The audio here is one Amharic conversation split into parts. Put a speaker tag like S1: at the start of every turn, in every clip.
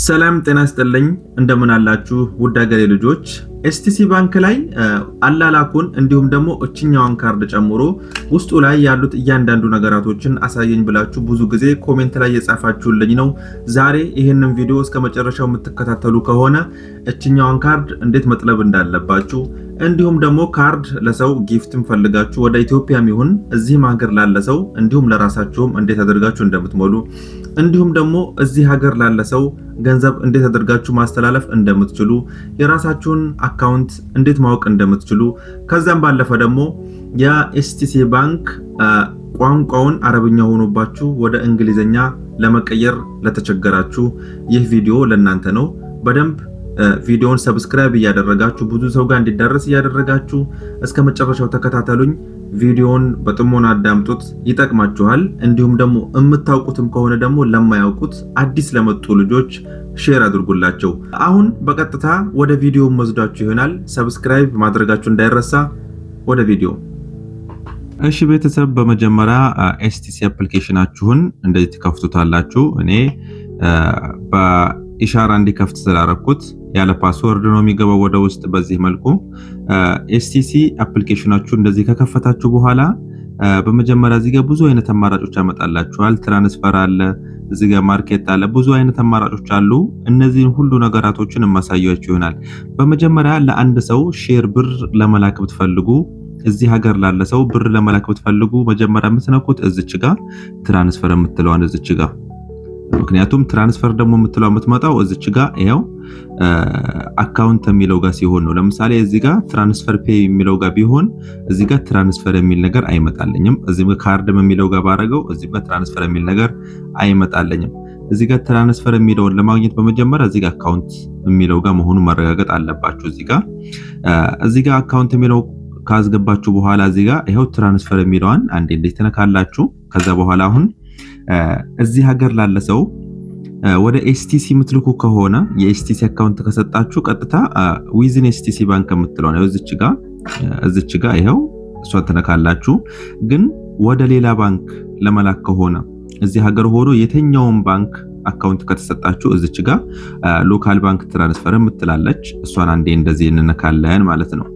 S1: ሰላም ጤና ይስጥልኝ እንደምን አላችሁ ውድ ሀገሬ ልጆች። ኤስቲሲ ባንክ ላይ አላላኩን እንዲሁም ደግሞ እችኛዋን ካርድ ጨምሮ ውስጡ ላይ ያሉት እያንዳንዱ ነገራቶችን አሳየኝ ብላችሁ ብዙ ጊዜ ኮሜንት ላይ የጻፋችሁልኝ ነው። ዛሬ ይህንን ቪዲዮ እስከ መጨረሻው የምትከታተሉ ከሆነ እችኛዋን ካርድ እንዴት መጥለብ እንዳለባችሁ እንዲሁም ደግሞ ካርድ ለሰው ጊፍትም ፈልጋችሁ ወደ ኢትዮጵያም ይሁን እዚህም ሀገር ላለ ሰው እንዲሁም ለራሳችሁም እንዴት አድርጋችሁ እንደምትሞሉ እንዲሁም ደግሞ እዚህ ሀገር ላለ ሰው ገንዘብ እንዴት አድርጋችሁ ማስተላለፍ እንደምትችሉ የራሳችሁን አካውንት እንዴት ማወቅ እንደምትችሉ ከዛም ባለፈ ደግሞ የኤስቲሲ ባንክ ቋንቋውን አረብኛ ሆኖባችሁ ወደ እንግሊዘኛ ለመቀየር ለተቸገራችሁ ይህ ቪዲዮ ለእናንተ ነው። በደንብ ቪዲዮውን ሰብስክራይብ እያደረጋችሁ ብዙ ሰው ጋር እንዲዳረስ እያደረጋችሁ እስከ መጨረሻው ተከታተሉኝ። ቪዲዮውን በጥሞና አዳምጡት፣ ይጠቅማችኋል። እንዲሁም ደግሞ የምታውቁትም ከሆነ ደግሞ ለማያውቁት አዲስ ለመጡ ልጆች ሼር አድርጉላቸው። አሁን በቀጥታ ወደ ቪዲዮ ወስዳችሁ ይሆናል። ሰብስክራይብ ማድረጋችሁ እንዳይረሳ። ወደ ቪዲዮ። እሺ ቤተሰብ፣ በመጀመሪያ ኤስቲሲ አፕሊኬሽናችሁን እንደዚህ ትከፍቱታላችሁ። እኔ በኢሻራ እንዲከፍት ስላደረኩት ያለ ፓስወርድ ነው የሚገባው ወደ ውስጥ። በዚህ መልኩ ኤስቲሲ አፕሊኬሽናችሁ እንደዚህ ከከፈታችሁ በኋላ በመጀመሪያ እዚህ ጋር ብዙ አይነት አማራጮች ያመጣላችኋል። ትራንስፈር አለ፣ እዚህ ጋር ማርኬት አለ፣ ብዙ አይነት አማራጮች አሉ። እነዚህን ሁሉ ነገራቶችን የማሳያችሁ ይሆናል። በመጀመሪያ ለአንድ ሰው ሼር ብር ለመላክ ብትፈልጉ፣ እዚህ ሀገር ላለ ሰው ብር ለመላክ ብትፈልጉ መጀመሪያ የምትነኩት እዚች ጋር ትራንስፈር የምትለዋን እዚች ጋር። ምክንያቱም ትራንስፈር ደግሞ የምትለው የምትመጣው እዚች ጋር ይሄው አካውንት የሚለው ጋር ሲሆን ነው። ለምሳሌ እዚህ ጋር ትራንስፈር ፔይ የሚለው ጋር ቢሆን እዚህ ጋር ትራንስፈር የሚል ነገር አይመጣልኝም። እዚህ ጋር ካርድም የሚለው ጋር ባረገው እዚህ ጋር ትራንስፈር የሚል ነገር አይመጣልኝም። እዚህ ጋር ትራንስፈር የሚለውን ለማግኘት በመጀመሪያ እዚህ ጋር አካውንት የሚለው ጋር መሆኑን ማረጋገጥ አለባችሁ። እዚህ ጋር አካውንት የሚለው ካስገባችሁ በኋላ እዚህ ጋር ይሄው ትራንስፈር የሚለውን አንዴ እንዴት ተነካላችሁ። ከዛ በኋላ አሁን እዚህ ሀገር ላለ ሰው ወደ ኤስቲሲ የምትልኩ ከሆነ የኤስቲሲ አካውንት ከሰጣችሁ ቀጥታ ዊዝን ኤስቲሲ ባንክ የምትለው ነው እዚች ጋር ይሄው እሷን ተነካላችሁ። ግን ወደ ሌላ ባንክ ለመላክ ከሆነ እዚህ ሀገር ሆኖ የትኛውን ባንክ አካውንት ከተሰጣችሁ እዚች ጋር ሎካል ባንክ ትራንስፈር የምትላለች እሷን አንዴ እንደዚህ እንነካለን ማለት ነው።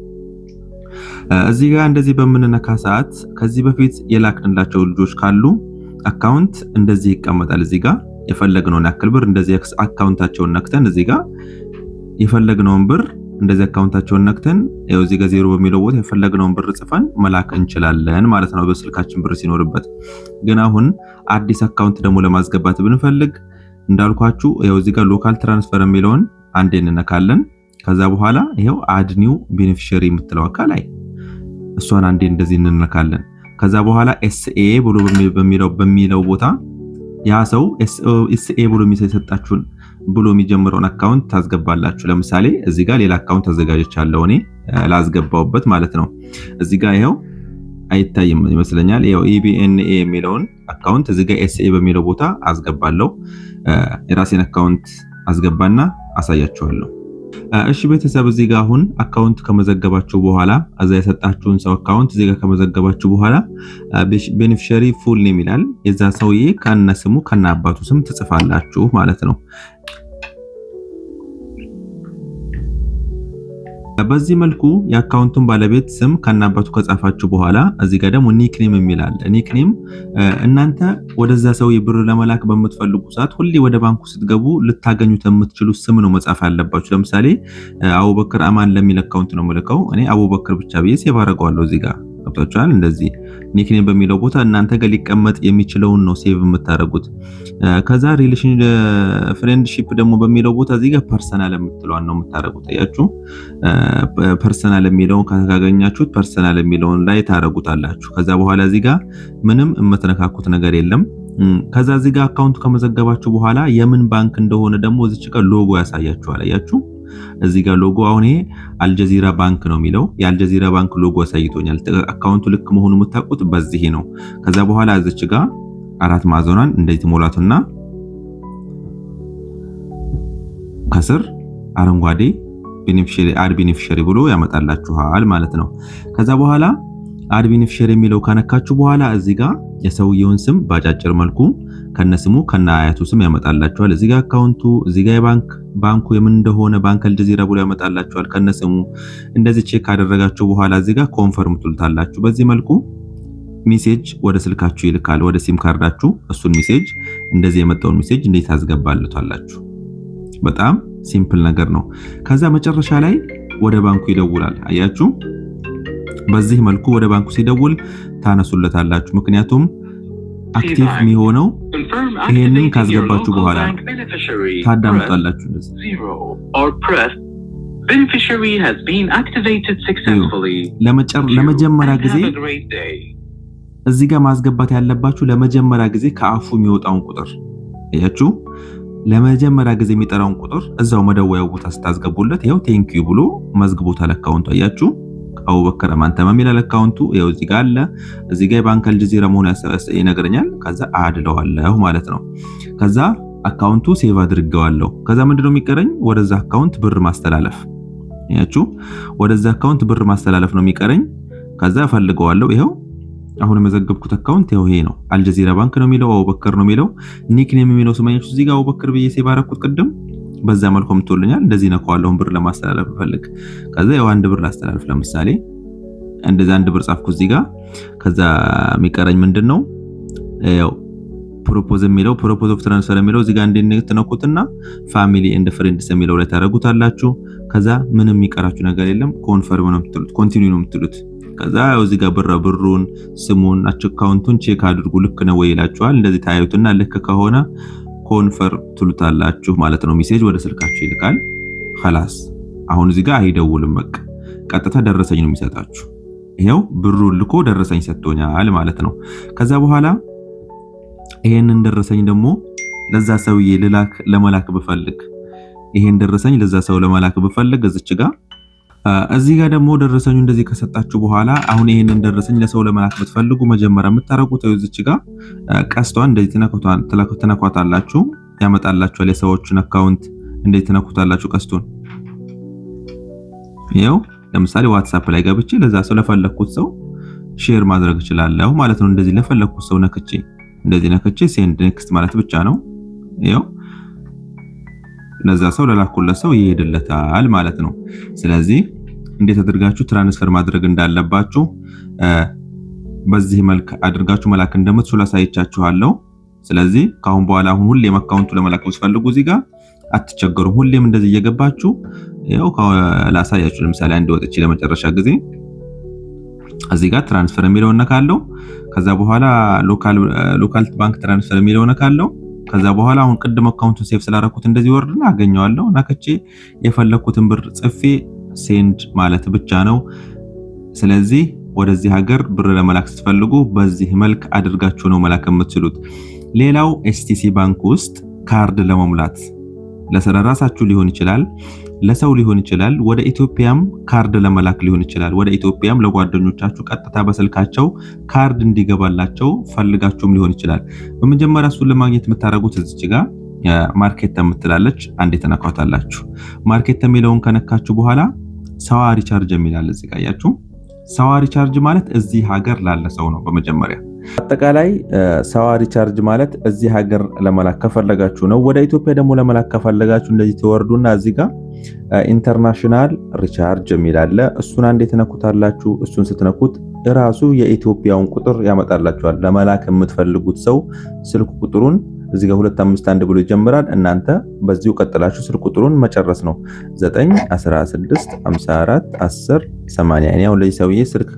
S1: እዚህ ጋር እንደዚህ በምንነካ ሰዓት ከዚህ በፊት የላክንላቸው ልጆች ካሉ አካውንት እንደዚህ ይቀመጣል። እዚህ ጋር የፈለግነውን ያክል ብር እንደዚህ አካውንታቸውን ነክተን እዚህ ጋር የፈለግነውን ብር እንደዚህ አካውንታቸውን ነክተን ያው እዚህ ጋር ዜሮ በሚለው ቦታ የፈለግነውን ብር ጽፈን መላክ እንችላለን ማለት ነው፣ በስልካችን ብር ሲኖርበት። ግን አሁን አዲስ አካውንት ደግሞ ለማስገባት ብንፈልግ እንዳልኳችሁ ያው እዚህ ጋር ሎካል ትራንስፈር የሚለውን አንዴ እንነካለን። ከዛ በኋላ ይሄው አድ ኒው ቤኔፊሻሪ የምትለው አካላይ እሷን አንዴ እንደዚህ እንነካለን። ከዛ በኋላ ኤስኤ ብሎ በሚለው ቦታ ያ ሰው ኤስኤ ብሎ የሚሰጣችሁን ብሎ የሚጀምረውን አካውንት ታስገባላችሁ። ለምሳሌ እዚህ ጋር ሌላ አካውንት አዘጋጅቻለሁ እኔ ላስገባውበት ማለት ነው። እዚህ ጋር ይሄው አይታይም ይመስለኛል። ይሄው ኢቢኤንኤ የሚለውን አካውንት እዚህ ጋር ኤስኤ በሚለው ቦታ አስገባለሁ። የራሴን አካውንት አስገባና አሳያችኋለሁ። እሺ ቤተሰብ፣ እዚህ ጋር አሁን አካውንት ከመዘገባችሁ በኋላ እዛ የሰጣችሁን ሰው አካውንት እዚህ ጋር ከመዘገባችሁ በኋላ ቤኔፊሻሪ ፉል ኔም ይላል። የዛ ሰውዬ ከነ ስሙ ከነ አባቱ ስም ትጽፋላችሁ ማለት ነው። በዚህ መልኩ የአካውንቱን ባለቤት ስም ከናባቱ ከጻፋችሁ በኋላ እዚህ ጋር ደግሞ ኒክኔም የሚላል። ኒክኔም እናንተ ወደዛ ሰው ብር ለመላክ በምትፈልጉ ሰዓት ሁሌ ወደ ባንኩ ስትገቡ ልታገኙት የምትችሉ ስም ነው መጻፍ ያለባችሁ። ለምሳሌ አቡበክር አማን ለሚል አካውንት ነው የምልከው እኔ አቡበክር ብቻ ብዬ ሴቭ አደርገዋለሁ። እዚህ ጋር ገብታችኋል። እንደዚህ ኒክኔም በሚለው ቦታ እናንተ ጋር ሊቀመጥ የሚችለውን ነው ሴቭ የምታደርጉት። ከዛ ሪሌሽን ፍሬንድሺፕ ደግሞ በሚለው ቦታ እዚህ ጋር ፐርሰናል የምትለዋን ነው የምታደርጉት። አያችሁ፣ ፐርሰናል የሚለውን ካገኛችሁት ፐርሰናል የሚለውን ላይ ታደርጉታላችሁ። ከዛ በኋላ እዚህ ጋር ምንም የምትነካኩት ነገር የለም። ከዛ እዚህ ጋር አካውንቱ ከመዘገባችሁ በኋላ የምን ባንክ እንደሆነ ደግሞ እዚች ጋር ሎጎ ያሳያችኋል። አያችሁ፣ እዚህ ጋር ሎጎ አሁን ይሄ አልጀዚራ ባንክ ነው የሚለው የአልጀዚራ ባንክ ሎጎ አሳይቶኛል። አካውንቱ ልክ መሆኑ የምታውቁት በዚህ ነው። ከዛ በኋላ እዚች ጋር አራት ማዕዘኗን እንደዚህ ትሞላቱና ከስር አረንጓዴ ቤኔፊሻሪ አድ ቤኔፊሻሪ ብሎ ያመጣላችኋል ማለት ነው። ከዛ በኋላ አድ ቤኔፊሻሪ የሚለው ካነካችሁ በኋላ እዚህ ጋር የሰውየውን ስም ባጫጭር መልኩ ከነስሙ ከነ አያቱ ስም ያመጣላችኋል። እዚህ ጋር አካውንቱ፣ እዚህ ጋር ባንኩ የምን እንደሆነ ባንክ አልጀዚራ ብሎ ያመጣላችኋል ከነስሙ። እንደዚህ ቼክ ካደረጋችሁ በኋላ እዚህ ጋር ኮንፈርም ትሉታላችሁ። በዚህ መልኩ ሜሴጅ ወደ ስልካችሁ ይልካል፣ ወደ ሲም ካርዳችሁ። እሱን ሜሴጅ እንደዚህ የመጣውን ሜሴጅ እንዴት ታስገባላችሁ? በጣም ሲምፕል ነገር ነው። ከዛ መጨረሻ ላይ ወደ ባንኩ ይደውላል። አያችሁ፣ በዚህ መልኩ ወደ ባንኩ ሲደውል ታነሱለታላችሁ። ምክንያቱም አክቲቭ የሚሆነው ይሄንን ካስገባችሁ በኋላ ታዳምጣላችሁ። ለመጀመሪያ ጊዜ እዚህ ጋር ማስገባት ያለባችሁ ለመጀመሪያ ጊዜ ከአፉ የሚወጣውን ቁጥር አያችሁ። ለመጀመሪያ ጊዜ የሚጠራውን ቁጥር እዛው መደወያው ቦታ ስታስገቡለት ይሄው ቴንኪዩ ብሎ መዝግቦታል አካውንቱ። አያችሁ፣ አቡበከር አማን ተማም ይላል አካውንቱ። ይሄው እዚህ ጋር አለ። እዚህ ጋር ባንክ አልጀዚራ መሆኑ ይነግረኛል። ከዛ አድለዋለሁ ማለት ነው። ከዛ አካውንቱ ሴቭ አድርጌዋለሁ። ከዛ ምንድነው የሚቀረኝ? ወደዛ አካውንት ብር ማስተላለፍ። አያችሁ፣ ወደዛ አካውንት ብር ማስተላለፍ ነው የሚቀረኝ። ከዛ ፈልገዋለሁ። ይሄው አሁን የመዘገብኩት አካውንት ይሄ ነው። አልጀዚራ ባንክ ነው የሚለው፣ አቡበከር ነው የሚለው። ኒክኔም የሚለው ስማኛችሁ እዚህ ጋር አቡበከር ብዬ ሴቭ አደረኩት ቅድም። በዛ መልኩ ምትወልኛል። እንደዚህ ነካዋለሁ ብር ለማስተላለፍ ፈልግ። ከዛ ያው አንድ ብር ላስተላልፍ ለምሳሌ እንደዛ አንድ ብር ጻፍኩ እዚህ ጋር። ከዛ የሚቀረኝ ምንድነው? ያው ፕሮፖዝ የሚለው ፕሮፖዝ ኦፍ ትራንስፈር የሚለው እዚህ ጋር እንድትነኩትና ፋሚሊ ኤንድ ፍሬንድስ የሚለው ላይ ታደርጉታላችሁ። ከዛ ምንም የሚቀራችሁ ነገር የለም። ኮንፈርም ነው የምትሉት፣ ኮንቲኒው ነው የምትሉት። ከዛ እዚህ ጋር ብሩን፣ ስሙን፣ አካውንቱን ቼክ አድርጉ ልክ ነው ወይ ይላችኋል። እንደዚህ ታዩትና ልክ ከሆነ ኮንፈርም ትሉታላችሁ ማለት ነው። ሜሴጅ ወደ ስልካችሁ ይልካል። خلاص አሁን እዚህ ጋር አይደውልም። በቃ ቀጥታ ደረሰኝ ነው የሚሰጣችሁ። ይሄው ብሩን ልኮ ደረሰኝ ሰጥቶኛል ማለት ነው። ከዛ በኋላ ይሄንን ደረሰኝ ደግሞ ለዛ ሰውዬ ለመላክ ብፈልግ፣ ይሄን ደረሰኝ ለዛ ሰው ለመላክ ብፈልግ እዚች ጋር እዚህ ጋር ደግሞ ደረሰኙ እንደዚህ ከሰጣችሁ በኋላ አሁን ይሄንን ደረሰኝ ለሰው ለመላክ ብትፈልጉ መጀመሪያ የምታረጉት እዚች ጋር ቀስቷን እንደዚህ ትነኳታላችሁ። ያመጣላችኋል የሰዎችን አካውንት እንደዚህ ትነኩታላችሁ ቀስቱን። ይሄው ለምሳሌ ዋትስአፕ ላይ ገብቼ ለዛ ሰው ለፈለኩት ሰው ሼር ማድረግ እችላለሁ ማለት ነው። እንደዚህ ለፈለኩት ሰው ነክቼ እንደዚህ ነክቼ ሴንድ ኔክስት ማለት ብቻ ነው። ይሄው ለዛ ሰው ለላኩለት ሰው ይሄድለታል ማለት ነው። ስለዚህ እንዴት አድርጋችሁ ትራንስፈር ማድረግ እንዳለባችሁ በዚህ መልክ አድርጋችሁ መላክ እንደምትችሉ አሳይቻችኋለሁ። ስለዚህ ካሁን በኋላ አሁን ሁሌም አካውንቱ ለመላክ ብትፈልጉ እዚህ ጋር አትቸገሩም። ሁሌም እንደዚህ እየገባችሁ ያው ላሳያችሁ። ለምሳሌ አንድ ወጥቼ ለመጨረሻ ጊዜ እዚህ ጋር ትራንስፈር የሚለው ነካለው። ከዛ በኋላ ሎካል ባንክ ትራንስፈር የሚለው ነካለው። ከዛ በኋላ አሁን ቅድም አካውንቱን ሴቭ ስላደረኩት እንደዚህ ወርድና አገኘዋለሁ። ነክቼ የፈለኩትን ብር ጽፌ ሴንድ ማለት ብቻ ነው። ስለዚህ ወደዚህ ሀገር ብር ለመላክ ስትፈልጉ በዚህ መልክ አድርጋችሁ ነው መላክ የምትችሉት። ሌላው ኤስቲሲ ባንክ ውስጥ ካርድ ለመሙላት ለራሳችሁ ሊሆን ይችላል፣ ለሰው ሊሆን ይችላል፣ ወደ ኢትዮጵያም ካርድ ለመላክ ሊሆን ይችላል። ወደ ኢትዮጵያም ለጓደኞቻችሁ ቀጥታ በስልካቸው ካርድ እንዲገባላቸው ፈልጋችሁም ሊሆን ይችላል። በመጀመሪያ እሱን ለማግኘት የምታደርጉት እዚች ጋር ማርኬት የምትላለች አንዴ ተነካታላችሁ። ማርኬት የሚለውን ከነካችሁ በኋላ ሰዋ ሪቻርጅ የሚላል እዚህ ጋር ያያችሁ። ሰዋ ሪቻርጅ ማለት እዚህ ሀገር ላለ ሰው ነው። በመጀመሪያ አጠቃላይ ሰዋ ሪቻርጅ ማለት እዚህ ሀገር ለመላክ ከፈለጋችሁ ነው። ወደ ኢትዮጵያ ደግሞ ለመላክ ከፈለጋችሁ እንደዚህ ትወርዱና እዚህ ጋር ኢንተርናሽናል ሪቻርጅ የሚላል እሱን አንዴ ተነኩታላችሁ። እሱን ስትነኩት ራሱ የኢትዮጵያውን ቁጥር ያመጣላችኋል። ለመላክ የምትፈልጉት ሰው ስልክ ቁጥሩን እዚህ ጋር 251 ብሎ ይጀምራል። እናንተ በዚሁ ቀጥላችሁ ስልክ ቁጥሩን መጨረስ ነው። 9 16 54 10 80። እኔ አሁን ለዚህ ሰውዬ ስልክ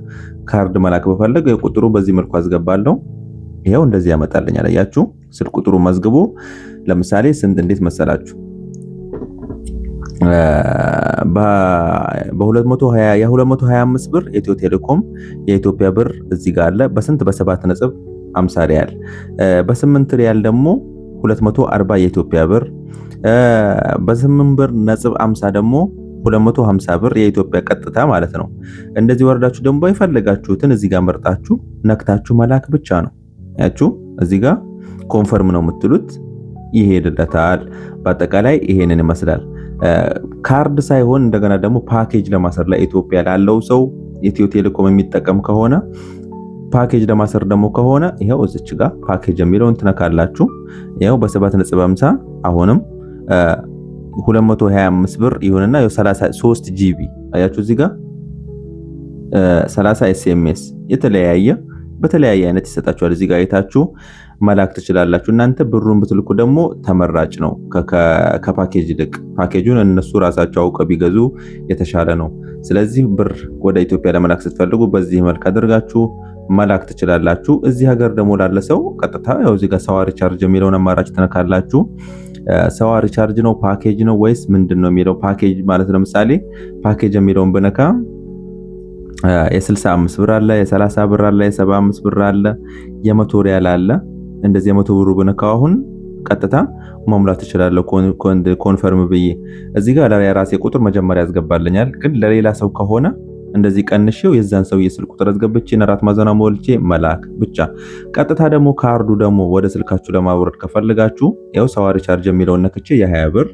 S1: ካርድ መላክ በፈለግ ቁጥሩ በዚህ መልኩ አስገባለሁ። ይሄው እንደዚህ ያመጣልኛል። አያችሁ፣ ስልክ ቁጥሩ መዝግቦ ለምሳሌ ስንት እንዴት መሰላችሁ? በ225 ብር ኢትዮ ቴሌኮም የኢትዮጵያ ብር እዚህ ጋር አለ። በስንት በ7.50 ሪያል፣ በ8 ሪያል ደግሞ 240 የኢትዮጵያ ብር፣ በ8 ብር ነጥብ 50 ደግሞ 250 ብር የኢትዮጵያ ቀጥታ ማለት ነው። እንደዚህ ወርዳችሁ ደግሞ የፈለጋችሁትን እዚህ ጋር መርጣችሁ ነክታችሁ መላክ ብቻ ነው። ያችሁ እዚህ ጋር ኮንፈርም ነው የምትሉት፣ ይሄድለታል። በአጠቃላይ ይሄንን ይመስላል። ካርድ ሳይሆን እንደገና ደግሞ ፓኬጅ ለማሰር ለኢትዮጵያ ላለው ሰው ኢትዮ ቴሌኮም የሚጠቀም ከሆነ ፓኬጅ ለማሰር ደግሞ ከሆነ ይሄው እዚች ጋር ፓኬጅ የሚለውን ትነካላችሁ። ይሄው በ7.50 አሁንም 225 ብር ይሁንና 33 ጂቢ አያችሁ እዚህ ጋር 30 ኤስኤምኤስ በተለያየ አይነት ይሰጣችኋል። እዚህ ጋር አይታችሁ መላክ ትችላላችሁ። እናንተ ብሩን ብትልኩ ደግሞ ተመራጭ ነው ከፓኬጅ ይልቅ። ፓኬጁን እነሱ ራሳቸው አውቀው ቢገዙ የተሻለ ነው። ስለዚህ ብር ወደ ኢትዮጵያ ለመላክ ስትፈልጉ በዚህ መልክ አድርጋችሁ መላክ ትችላላችሁ። እዚህ ሀገር ደግሞ ላለ ሰው ቀጥታ ያው እዚህ ጋር ሰዋ ሪቻርጅ የሚለውን አማራጭ ትነካላችሁ። ሰዋ ሪቻርጅ ነው ፓኬጅ ነው ወይስ ምንድነው የሚለው? ፓኬጅ ማለት ለምሳሌ ፓኬጅ የሚለውን ብነካ የ65 ብር አለ፣ የ30 ብር አለ፣ የ75 ብር አለ፣ የ100 ሪያል አለ። እንደዚህ የ100 ብሩ ብነካው አሁን ቀጥታ መሙላት እችላለሁ ኮንፈርም ብዬ። እዚህ ጋር ለራሴ ቁጥር መጀመሪያ ያስገባልኛል። ግን ለሌላ ሰው ከሆነ እንደዚህ ቀንሼው የዛን ሰው የስልክ ቁጥር አስገብቼ ነራት ማዘና ሞልቼ መላክ ብቻ። ቀጥታ ደግሞ ካርዱ ደግሞ ወደ ስልካችሁ ለማውረድ ከፈልጋችሁ ያው ሰዋ ሪቻርጅ የሚለውን ነክቼ የ20 ብር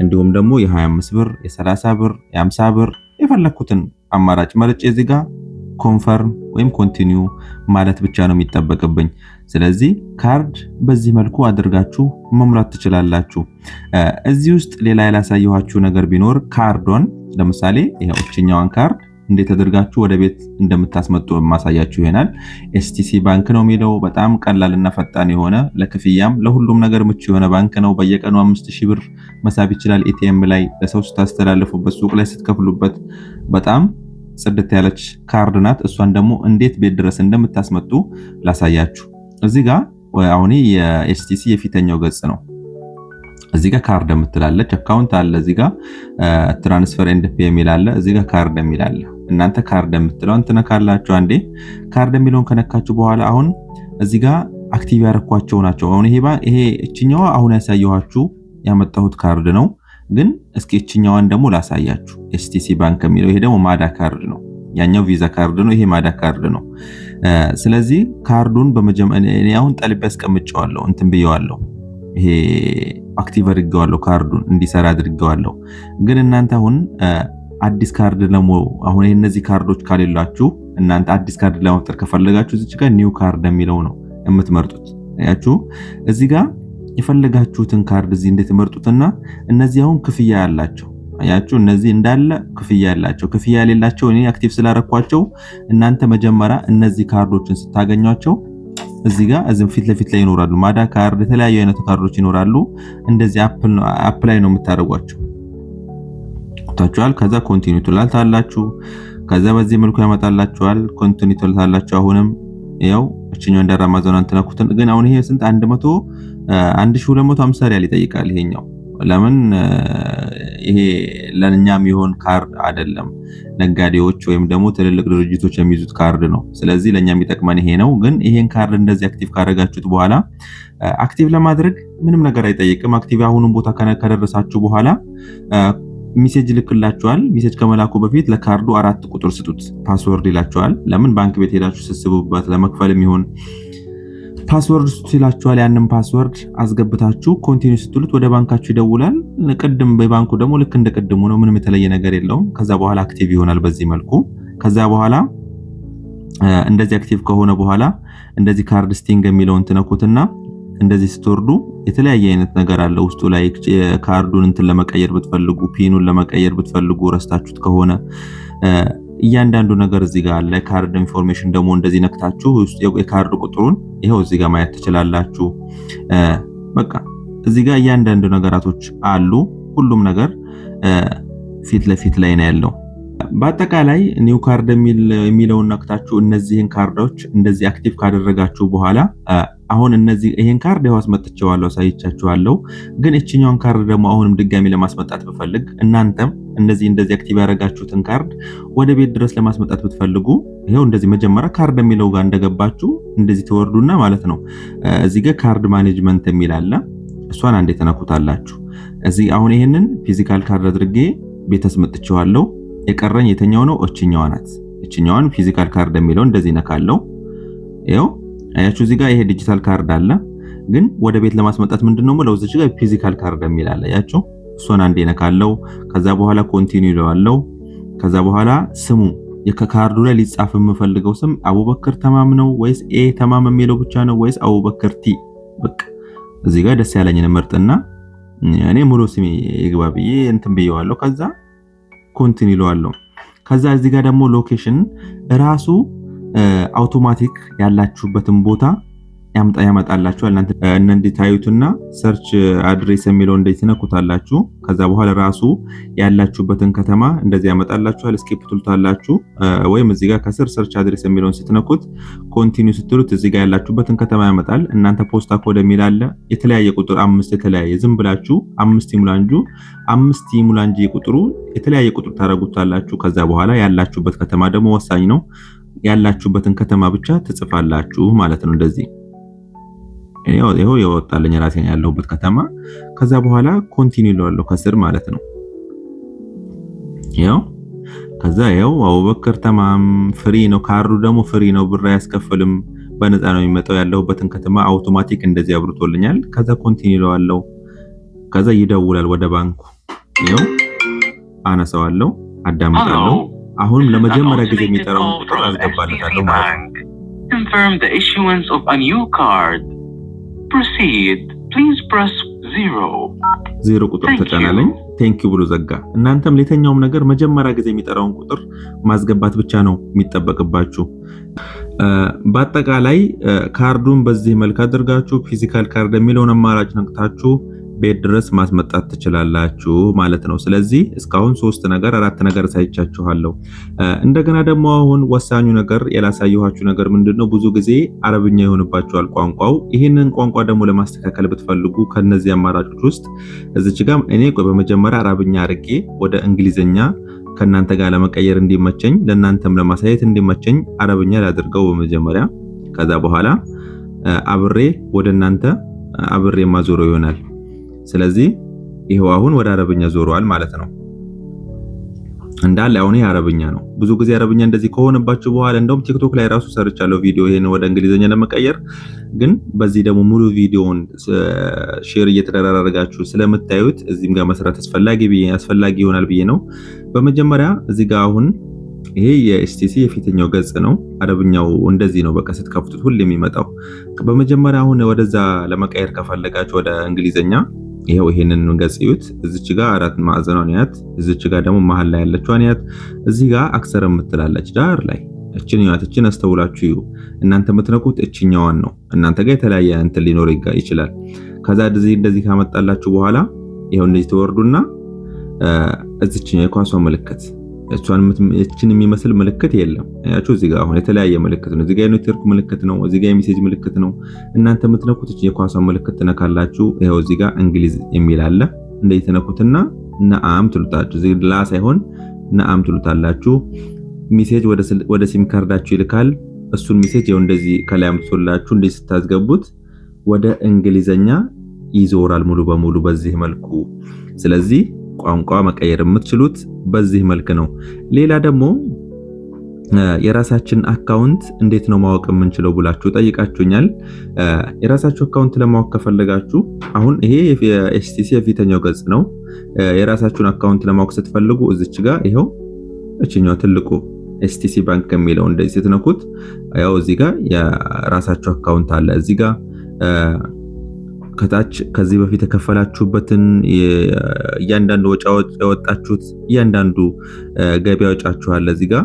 S1: እንዲሁም ደግሞ የ25 ብር፣ የ30 ብር፣ የ50 ብር የፈለኩትን አማራጭ መርጬ እዚህ ጋር ኮንፈርም ወይም ኮንቲኒው ማለት ብቻ ነው የሚጠበቅብኝ። ስለዚህ ካርድ በዚህ መልኩ አድርጋችሁ መሙላት ትችላላችሁ። እዚህ ውስጥ ሌላ ያላሳየኋችሁ ነገር ቢኖር ካርዶን ለምሳሌ ይሄው እችኛዋን ካርድ እንዴት አድርጋችሁ ወደ ቤት እንደምታስመጡ ማሳያችሁ ይሆናል። ኤስቲሲ ባንክ ነው የሚለው በጣም ቀላልና ፈጣን የሆነ ለክፍያም ለሁሉም ነገር ምቹ የሆነ ባንክ ነው። በየቀኑ 5000 ብር መሳብ ይችላል። ኤቲኤም ላይ ለሰው ስታስተላልፉበት፣ ሱቅ ላይ ስትከፍሉበት በጣም ጽድት ያለች ካርድ ናት። እሷን ደግሞ እንዴት ቤት ድረስ እንደምታስመጡ ላሳያችሁ። እዚህ ጋር አሁን የኤስቲሲ የፊተኛው ገጽ ነው። እዚህ ጋር ካርድ የምትላለች አካውንት አለ። እዚህ ጋር ትራንስፈር ኤንድ ፔ የሚል አለ። እዚህ ጋር ካርድ የሚል አለ። እናንተ ካርድ የምትለውን ትነካላችሁ። አንዴ ካርድ የሚለውን ከነካችሁ በኋላ አሁን እዚህ ጋር አክቲቭ ያረኳቸው ናቸው። አሁን ይሄ እችኛዋ አሁን ያሳየኋችሁ ያመጣሁት ካርድ ነው። ግን እስኪ እችኛዋን ደግሞ ላሳያችሁ። ኤስቲሲ ባንክ የሚለው ይሄ ደግሞ ማዳ ካርድ ነው። ያኛው ቪዛ ካርድ ነው። ይሄ ማዳ ካርድ ነው። ስለዚህ ካርዱን በመጀመሪያ አሁን ጠልቤ አስቀምጨዋለሁ፣ እንትን ብየዋለሁ። ይሄ አክቲቭ አድርጌዋለሁ፣ ካርዱን እንዲሰራ አድርጌዋለሁ። ግን እናንተ አሁን አዲስ ካርድ አሁን እነዚህ ካርዶች ካሌላችሁ እናንተ አዲስ ካርድ ለመፍጠር ከፈለጋችሁ እዚህ ጋር ኒው ካርድ የሚለው ነው የምትመርጡት። አያችሁ እዚህ ጋር የፈለጋችሁትን ካርድ እዚህ እንድትመርጡትና እነዚህ አሁን ክፍያ ያላቸው አያችሁ፣ እነዚህ እንዳለ ክፍያ ያላቸው፣ ክፍያ የሌላቸው እኔ አክቲቭ ስላረኳቸው እናንተ መጀመሪያ እነዚህ ካርዶችን ስታገኟቸው እዚህ ጋር ፊት ለፊት ላይ ይኖራሉ። ማዳ ካርድ፣ የተለያዩ አይነት ካርዶች ይኖራሉ። እንደዚህ አፕላይ ነው የምታደርጓቸው ታችኋል። ከዛ ኮንቲኒው ትላላችሁ። ከዛ በዚህ መልኩ ያመጣላችኋል። ኮንቲኒው ትላላችሁ። አሁንም ያው እቺኛው እንደ አማዞን ተነኩትን። ግን አሁን ይሄ ስንት 1250 ሪያል ይጠይቃል ይሄኛው። ለምን ይሄ ለኛም ይሆን ካርድ አይደለም፣ ነጋዴዎች ወይም ደግሞ ትልልቅ ድርጅቶች የሚይዙት ካርድ ነው። ስለዚህ ለኛ የሚጠቅመን ይሄ ነው። ግን ይሄን ካርድ እንደዚህ አክቲቭ ካደረጋችሁት በኋላ አክቲቭ ለማድረግ ምንም ነገር አይጠይቅም። አክቲቭ አሁንም ቦታ ከደረሳችሁ በኋላ ሜሴጅ ልክላችኋል። ሜሴጅ ከመላኩ በፊት ለካርዱ 4 ቁጥር ስጡት፣ ፓስወርድ ይላችኋል። ለምን ባንክ ቤት ሄዳችሁ ስስቡበት ለመክፈል የሚሆን ፓስወርድ ይላችኋል። ያንን ፓስወርድ አስገብታችሁ ኮንቲኒው ስትሉት ወደ ባንካችሁ ይደውላል። ቅድም በባንኩ ደግሞ ልክ እንደቀድሙ ነው፣ ምንም የተለየ ነገር የለውም። ከዛ በኋላ አክቲቭ ይሆናል በዚህ መልኩ። ከዛ በኋላ እንደዚህ አክቲቭ ከሆነ በኋላ እንደዚህ ካርድ ስቲንግ የሚለውን ትነኩትና እንደዚህ ስትወርዱ የተለያየ አይነት ነገር አለ ውስጡ ላይ። ካርዱን እንትን ለመቀየር ብትፈልጉ፣ ፒኑን ለመቀየር ብትፈልጉ ረስታችሁት ከሆነ እያንዳንዱ ነገር እዚህ ጋር አለ። ካርድ ኢንፎርሜሽን ደግሞ እንደዚህ ነክታችሁ የካርድ ቁጥሩን ይሄው እዚህ ጋር ማየት ትችላላችሁ። በቃ እዚህ ጋር እያንዳንዱ ነገራቶች አሉ። ሁሉም ነገር ፊት ለፊት ላይ ነው ያለው። በአጠቃላይ ኒው ካርድ የሚለውን ነክታችሁ እነዚህን ካርዶች እንደዚህ አክቲቭ ካደረጋችሁ በኋላ አሁን ይሄን ካርድ ያው አስመጥቼዋለሁ፣ አሳይቻችኋለሁ። ግን እቺኛውን ካርድ ደግሞ አሁንም ድጋሚ ለማስመጣት ብፈልግ እናንተም እንደዚህ አክቲቭ ያደረጋችሁትን ካርድ ወደ ቤት ድረስ ለማስመጣት ብትፈልጉ ይሄው እንደዚህ መጀመሪያ ካርድ የሚለው ጋር እንደገባችሁ እንደዚህ ተወርዱና ማለት ነው እዚህ ጋር ካርድ ማኔጅመንት የሚል አለ። እሷን አንዴ ተነኩታላችሁ። እዚህ አሁን ይሄንን ፊዚካል ካርድ አድርጌ ቤት አስመጥቼዋለሁ። የቀረኝ የተኛው ነው? እቺኛዋ ናት። እቺኛዋን ፊዚካል ካርድ የሚለው እንደዚህ ነካለው። ይሄው አያችሁ እዚህ ጋር ይሄ ዲጂታል ካርድ አለ። ግን ወደ ቤት ለማስመጣት ምንድነው ማለት እዚህ ጋር ፊዚካል ካርድ የሚል አለ። አያችሁ እሱን አንዴ ነካለው። ከዛ በኋላ ኮንቲኒው ይለዋለው። ከዛ በኋላ የካርዱ ላይ ሊጻፍ የምፈልገው ስም አቡበክር ተማም ነው ወይስ ኤ ተማም የሚለው ብቻ ነው ወይስ አቡበክር ቲ? በቃ እዚህ ጋር ደስ ያለኝን ምርጥና እኔ ሙሉ ስሜ ይግባ ብዬ እንትን ብየዋለሁ። ከዛ ኮንቲኒው ይለዋለሁ። ከዛ እዚህ ጋር ደግሞ ሎኬሽን ራሱ አውቶማቲክ ያላችሁበትን ቦታ ያመጣላችኋል። እናንተ እንድታዩትና ሰርች አድሬስ የሚለው እንደዚህ ትነኩታላችሁ። ከዛ በኋላ ራሱ ያላችሁበትን ከተማ እንደዚህ ያመጣላችኋል። ስኬፕ ትሉታላችሁ ወይም እዚህ ጋር ከስር ሰርች አድሬስ የሚለውን ስትነኩት ኮንቲኒው ስትሉት እዚህ ጋር ያላችሁበትን ከተማ ያመጣል። እናንተ ፖስታ ኮድ የሚል አለ። የተለያየ ቁጥር 5 የተለያየ ዝም ብላችሁ 5 ይሙላ እንጂ ቁጥሩ የተለያየ ቁጥር ታረጉታላችሁ። ከዛ በኋላ ያላችሁበት ከተማ ደግሞ ወሳኝ ነው። ያላችሁበትን ከተማ ብቻ ትጽፋላችሁ ማለት ነው። እንደዚህ ይሄው የወጣልኝ ራሴን ያለሁበት ከተማ። ከዛ በኋላ ኮንቲኒው ይለዋለሁ ከስር ማለት ነው። ከዛ አቡበክር ተማም ፍሪ ነው። ካርዱ ደግሞ ፍሪ ነው፣ ብር አያስከፍልም፣ በነፃ ነው የሚመጣው። ያለሁበትን ከተማ አውቶማቲክ እንደዚህ አብርቶልኛል። ከዛ ኮንቲኒው ይለዋለሁ። ከዛ ይደውላል ወደ ባንኩ። አነሳዋለሁ፣ አዳምጣለሁ። አሁን ለመጀመሪያ ጊዜ የሚጠራውን ቁጥር አስገባለታለሁ ማለት ነው።
S2: Confirm the issuance of a new card. Proceed. Please press 0
S1: ቁጥር ተጫናለኝ። ቴንክ ዩ ብሎ ዘጋ። እናንተም ለየትኛውም ነገር መጀመሪያ ጊዜ የሚጠራውን ቁጥር ማስገባት ብቻ ነው የሚጠበቅባችሁ። በአጠቃላይ ካርዱን በዚህ መልክ አድርጋችሁ ፊዚካል ካርድ የሚለውን አማራጭ ነክታችሁ ቤት ድረስ ማስመጣት ትችላላችሁ ማለት ነው። ስለዚህ እስካሁን 4 ነገር ሳይቻችኋለሁ። እንደገና ደግሞ አሁን ወሳኙ ነገር ያላሳየኋችሁ ነገር ምንድነው? ብዙ ጊዜ አረብኛ ይሆንባችኋል ቋንቋው። ይህንን ቋንቋ ደግሞ ለማስተካከል ብትፈልጉ ከነዚህ አማራጮች ውስጥ እዚች ጋር እኔ በመጀመሪያ አረብኛ አድርጌ ወደ እንግሊዘኛ ከናንተ ጋር ለመቀየር እንዲመቸኝ ለናንተም ለማሳየት እንዲመቸኝ አረብኛ ላድርገው በመጀመሪያ። ከዛ በኋላ አብሬ ወደ እናንተ አብሬ ማዞረው ይሆናል። ስለዚህ ይሄው አሁን ወደ አረብኛ ዞሯል ማለት ነው። እንዳለ አሁን ይሄ አረብኛ ነው። ብዙ ጊዜ አረብኛ እንደዚህ ከሆነባችሁ በኋላ እንደውም ቲክቶክ ላይ ራሱ ሰርቻለሁ ቪዲዮ ይሄን ወደ እንግሊዘኛ ለመቀየር። ግን በዚህ ደግሞ ሙሉ ቪዲዮውን ሼር እየተደራረጋችሁ ስለምታዩት እዚህም ጋር መስራት አስፈላጊ ይሆናል ብዬ ነው። በመጀመሪያ እዚህ ጋር አሁን ይሄ የኤስቲሲ የፊተኛው ገጽ ነው። አረብኛው እንደዚህ ነው። በቃ ስትከፍቱት ሁሉ የሚመጣው። በመጀመሪያ አሁን ወደዛ ለመቀየር ከፈለጋችሁ ወደ እንግሊዘኛ ይሄው ይሄንን ገጽ እዩት። እዚች ጋር 4 ማዕዘኗን ያት፣ እዚች ጋር ደግሞ መሃል ላይ ያለችዋን ያት፣ እዚህ ጋር አክሰር የምትላለች ዳር ላይ እቺን ያት። እቺን አስተውላችሁ እዩ። እናንተ የምትነኩት እቺኛዋን ነው። እናንተ ጋር የተለያየ እንትን ሊኖር ይችላል። ከዛ እንደዚህ ካመጣላችሁ በኋላ ይሄው እንደዚህ ተወርዱና እዚችኛው የኳሷ ምልክት እችን የሚመስል ምልክት የለም። አያችሁ እዚህ ጋር አሁን የተለያየ ምልክት ነው። እዚህ ጋር የኔትወርክ ምልክት ነው። እዚህ ጋር የሜሴጅ ምልክት ነው። እናንተ የምትነኩት እቺ የኳሷ ምልክት ትነካላችሁ። ይሄው እዚህ ጋር እንግሊዝ የሚል አለ። እንደዚህ ተነኩትና ነአም ትሉታላችሁ። እዚህ ላ ሳይሆን ነአም ትሉታላችሁ። ሜሴጅ ወደ ሲም ካርዳችሁ ይልካል። እሱን ሜሴጅ ይሄው እንደዚህ ከላይ አምጥቶላችሁ እንደዚህ ስታስገቡት ወደ እንግሊዘኛ ይዞራል ሙሉ በሙሉ በዚህ መልኩ። ስለዚህ ቋንቋ መቀየር የምትችሉት በዚህ መልክ ነው። ሌላ ደግሞ የራሳችን አካውንት እንዴት ነው ማወቅ የምንችለው ብላችሁ ጠይቃችሁኛል። የራሳችሁ አካውንት ለማወቅ ከፈለጋችሁ አሁን ይሄ የኤስቲሲ የፊተኛው ገጽ ነው። የራሳችሁን አካውንት ለማወቅ ስትፈልጉ እዚች ጋር ይሄው እቺኛው ትልቁ ኤስቲሲ ባንክ የሚለው እንደዚህ ስትነኩት ያው እዚህ ጋር የራሳችሁ አካውንት አለ። እዚህ ጋር ከታች ከዚህ በፊት የከፈላችሁበትን እያንዳንዱ ወጪዎች ያወጣችሁት እያንዳንዱ ገቢ ወጫችሁ አለ። እዚህ ጋር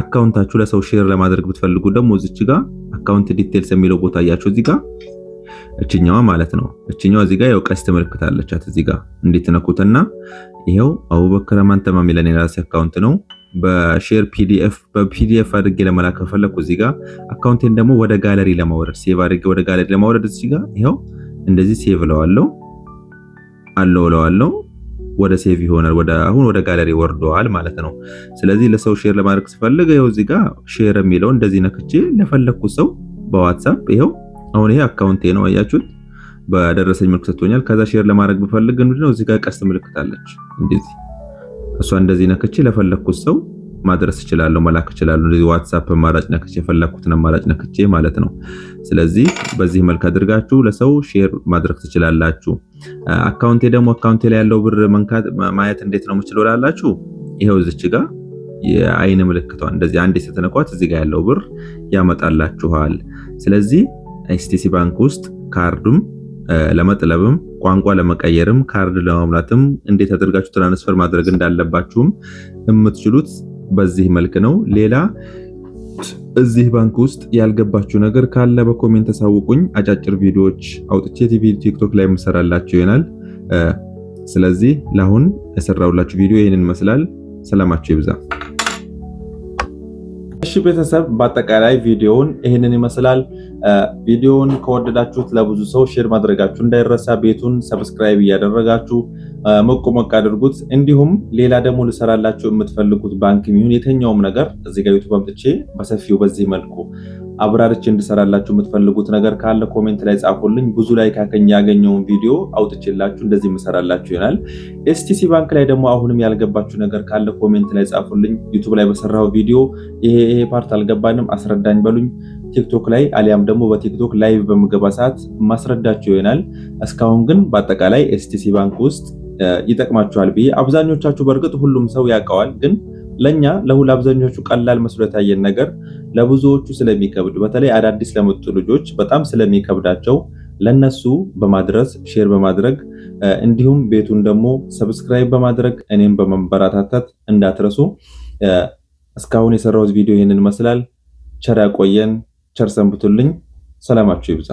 S1: አካውንታችሁ ለሰው ሼር ለማድረግ ብትፈልጉ ደግሞ እዚች ጋር አካውንት ዲቴልስ የሚለው ቦታ ያያችሁ እዚህ ጋር እቺኛዋ ማለት ነው። እቺኛዋ እዚህ ጋር ያው ቀስት ምልክት አለቻት። እዚህ ጋር እንድትነኩትና ይሄው አቡበክር ማን ተማም ይላል የራሴ አካውንት ነው። በሼር በፒዲኤፍ አድርጌ ለመላክ ከፈለኩ እዚህ ጋር አካውንቴን ደግሞ ወደ ጋለሪ ለማውረድ ሴቭ አድርጌ ወደ ጋለሪ ለማውረድ እዚህ ጋር ይሄው እንደዚህ ሴቭ ለዋለው ወደ ሴቭ ይሆናል። አሁን ወደ ጋለሪ ወርዷል ማለት ነው። ስለዚህ ለሰው ሼር ለማድረግ ስፈልግ ይሄው እዚህ ጋር ሼር የሚለው እንደዚህ ነክቼ ለፈለኩት ሰው በዋትስአፕ ይሄው አሁን ይሄ አካውንቴ ነው አያችሁት፣ በደረሰኝ ምልክት ሰጥቶኛል። ከዛ ሼር ለማድረግ ብፈልግ ምንድነው እዚህ ጋር ቀስት ምልክት አለች እንደዚህ፣ እሷ እንደዚህ ነክቼ ለፈለኩት ሰው ማድረስ እችላለሁ፣ መላክ እችላለሁ። እንደዚህ ዋትስአፕ አማራጭ ነክቼ የፈለኩትን አማራጭ ነክቼ ማለት ነው። ስለዚህ በዚህ መልክ አድርጋችሁ ለሰው ሼር ማድረግ ትችላላችሁ። አካውንቴ ላይ ያለው ብር ማየት እንዴት ነው የምችለው ላላችሁ ይሄው እዚች ጋር የአይን ምልክቷን እንደዚህ አንዴ ስትነኳት እዚህ ጋር ያለው ብር ያመጣላችኋል። ስለዚህ ኤስቲሲ ባንክ ውስጥ ካርዱም ለመጥለብም ቋንቋ ለመቀየርም ካርድ ለማሙላትም እንዴት አድርጋችሁ ትራንስፈር ማድረግ እንዳለባችሁም የምትችሉት በዚህ መልክ ነው። ሌላ እዚህ ባንክ ውስጥ ያልገባችሁ ነገር ካለ በኮሜንት አሳውቁኝ። አጫጭር ቪዲዮዎች አውጥቼ ቲክቶክ ላይ የምሰራላችሁ ይሆናል። ስለዚህ ለአሁን የሰራሁላችሁ ቪዲዮ ይህንን ይመስላል። ሰላማችሁ ይብዛ። እሺ ቤተሰብ በአጠቃላይ ቪዲዮውን ይህንን ይመስላል። ቪዲዮውን ከወደዳችሁት ለብዙ ሰው ሼር ማድረጋችሁ እንዳይረሳ። ቤቱን ሰብስክራይብ እያደረጋችሁ ሞቅ ሞቅ አድርጉት። እንዲሁም ሌላ ደግሞ ልሰራላችሁ የምትፈልጉት ባንክ ይሁን የትኛውም ነገር እዚህ ጋር ዩቲዩብ አምጥቼ በሰፊው በዚህ መልኩ አብራርቼ እንድሰራላችሁ የምትፈልጉት ነገር ካለ ኮሜንት ላይ ጻፉልኝ። ብዙ ላይ ካከኝ ያገኘውን ቪዲዮ አውጥቼላችሁ እንደዚህ የምሰራላችሁ ይሆናል። ኤስቲሲ ባንክ ላይ ደግሞ አሁንም ያልገባችሁ ነገር ካለ ኮሜንት ላይ ጻፉልኝ። ዩቲዩብ ላይ በሰራው ቪዲዮ ይሄ ፓርት አልገባንም አስረዳኝ በሉኝ። ቲክቶክ ላይ አሊያም ደግሞ በቲክቶክ ላይቭ በምገባ ሰዓት ማስረዳችሁ ይሆናል። እስካሁን ግን በአጠቃላይ ኤስቲሲ ባንክ ውስጥ ይጠቅማችኋል ብዬ አብዛኞቻችሁ በእርግጥ ሁሉም ሰው ያውቀዋል፣ ግን ለኛ አብዛኞቹ ቀላል መስሎ የታየን ነገር ለብዙዎቹ ስለሚከብድ በተለይ አዳዲስ ለመጡ ልጆች በጣም ስለሚከብዳቸው ለነሱ በማድረስ ሼር በማድረግ እንዲሁም ቤቱን ደግሞ ሰብስክራይብ በማድረግ እኔም በመበረታታት እንዳትረሱ። እስካሁን የሰራሁት ቪዲዮ ይህንን ይመስላል። ቸር ያቆየን። ቸር ሰንብቱልኝ። ሰላማችሁ ይብዛ።